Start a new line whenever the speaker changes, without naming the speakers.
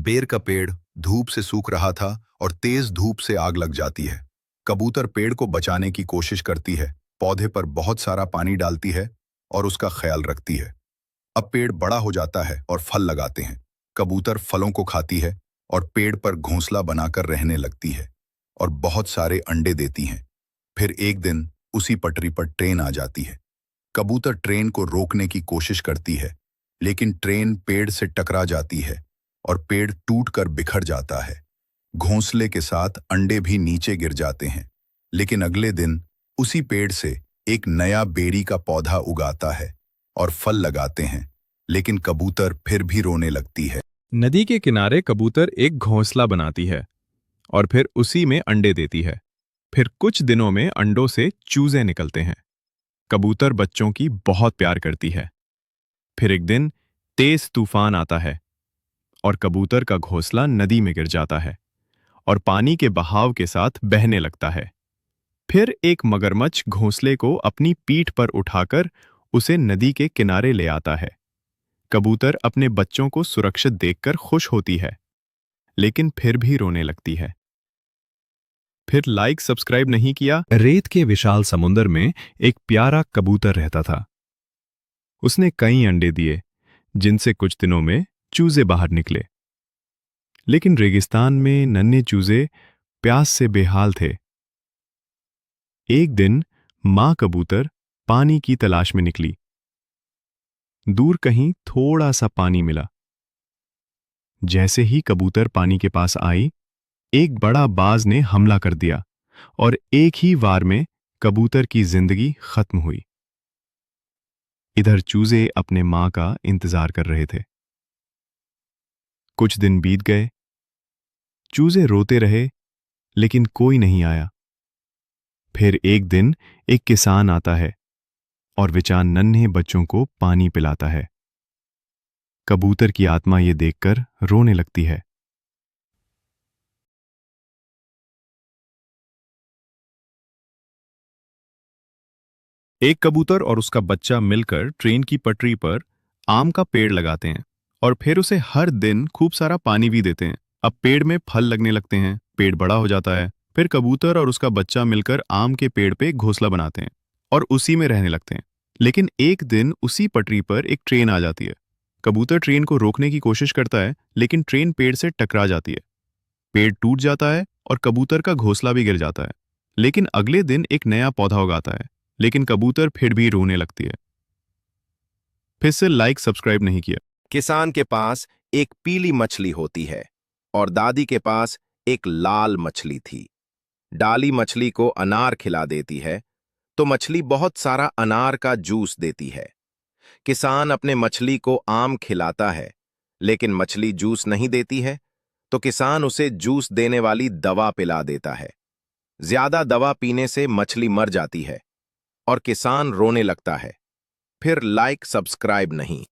बेर का पेड़ धूप से सूख रहा था और तेज धूप से आग लग जाती है। कबूतर पेड़ को बचाने की कोशिश करती है, पौधे पर बहुत सारा पानी डालती है और उसका ख्याल रखती है। अब पेड़ बड़ा हो जाता है और फल लगाते हैं। कबूतर फलों को खाती है और पेड़ पर घोंसला बनाकर रहने लगती है और बहुत सारे अंडे देती हैं। फिर एक दिन उसी पटरी पर ट्रेन आ जाती है। कबूतर ट्रेन को रोकने की कोशिश करती है, लेकिन ट्रेन पेड़ से टकरा जाती है और पेड़ टूटकर बिखर जाता है। घोंसले के साथ अंडे भी नीचे गिर जाते हैं। लेकिन अगले दिन उसी पेड़ से एक नया बेरी का पौधा उगाता है और फल लगाते हैं, लेकिन कबूतर फिर भी रोने लगती है।
नदी के किनारे कबूतर एक घोंसला बनाती है और फिर उसी में अंडे देती है। फिर कुछ दिनों में अंडों से चूजे निकलते हैं। कबूतर बच्चों की बहुत प्यार करती है। फिर एक दिन तेज तूफान आता है और कबूतर का घोंसला नदी में गिर जाता है और पानी के बहाव के साथ बहने लगता है। फिर एक मगरमच्छ घोंसले को अपनी पीठ पर उठाकर उसे नदी के किनारे ले आता है। कबूतर अपने बच्चों को सुरक्षित देखकर खुश होती है, लेकिन फिर भी रोने लगती है। फिर लाइक सब्सक्राइब नहीं किया। रेत के विशाल समुद्र में एक प्यारा कबूतर रहता था। उसने कई अंडे दिए, जिनसे कुछ दिनों में चूजे बाहर निकले। लेकिन रेगिस्तान में नन्हे चूजे प्यास से बेहाल थे। एक दिन मां कबूतर पानी की तलाश में निकली। दूर कहीं थोड़ा सा पानी मिला। जैसे ही कबूतर पानी के पास आई, एक बड़ा बाज ने हमला कर दिया और एक ही वार में कबूतर की जिंदगी खत्म हुई। इधर चूजे अपने मां का इंतजार कर रहे थे। कुछ दिन बीत गए। चूजे रोते रहे, लेकिन कोई नहीं आया। फिर एक दिन एक किसान आता है और बेचारे नन्हे बच्चों को पानी पिलाता है। कबूतर की आत्मा ये देखकर रोने लगती है। एक कबूतर और उसका बच्चा मिलकर ट्रेन की पटरी पर आम का पेड़ लगाते हैं और फिर उसे हर दिन खूब सारा पानी भी देते हैं। अब पेड़ में फल लगने लगते हैं, पेड़ बड़ा हो जाता है। फिर कबूतर और उसका बच्चा मिलकर आम के पेड़ पे एक घोंसला बनाते हैं और उसी में रहने लगते हैं। लेकिन एक दिन उसी पटरी पर एक ट्रेन आ जाती है। कबूतर ट्रेन को रोकने की कोशिश करता है, लेकिन ट्रेन पेड़ से टकरा जाती है। पेड़ टूट जाता है और कबूतर का घोंसला भी गिर जाता है। लेकिन अगले दिन एक नया पौधा उगाता है, लेकिन कबूतर फिर भी रोने लगती है। फिर से लाइक सब्सक्राइब नहीं किया।
किसान के पास एक पीली मछली होती है और दादी के पास एक लाल मछली थी। डाली मछली को अनार खिला देती है तो मछली बहुत सारा अनार का जूस देती है। किसान अपने मछली को आम खिलाता है, लेकिन मछली जूस नहीं देती है, तो किसान उसे जूस देने वाली दवा पिला देता है। ज्यादा दवा पीने से मछली मर जाती है और किसान रोने लगता है। फिर लाइक सब्सक्राइब नहीं।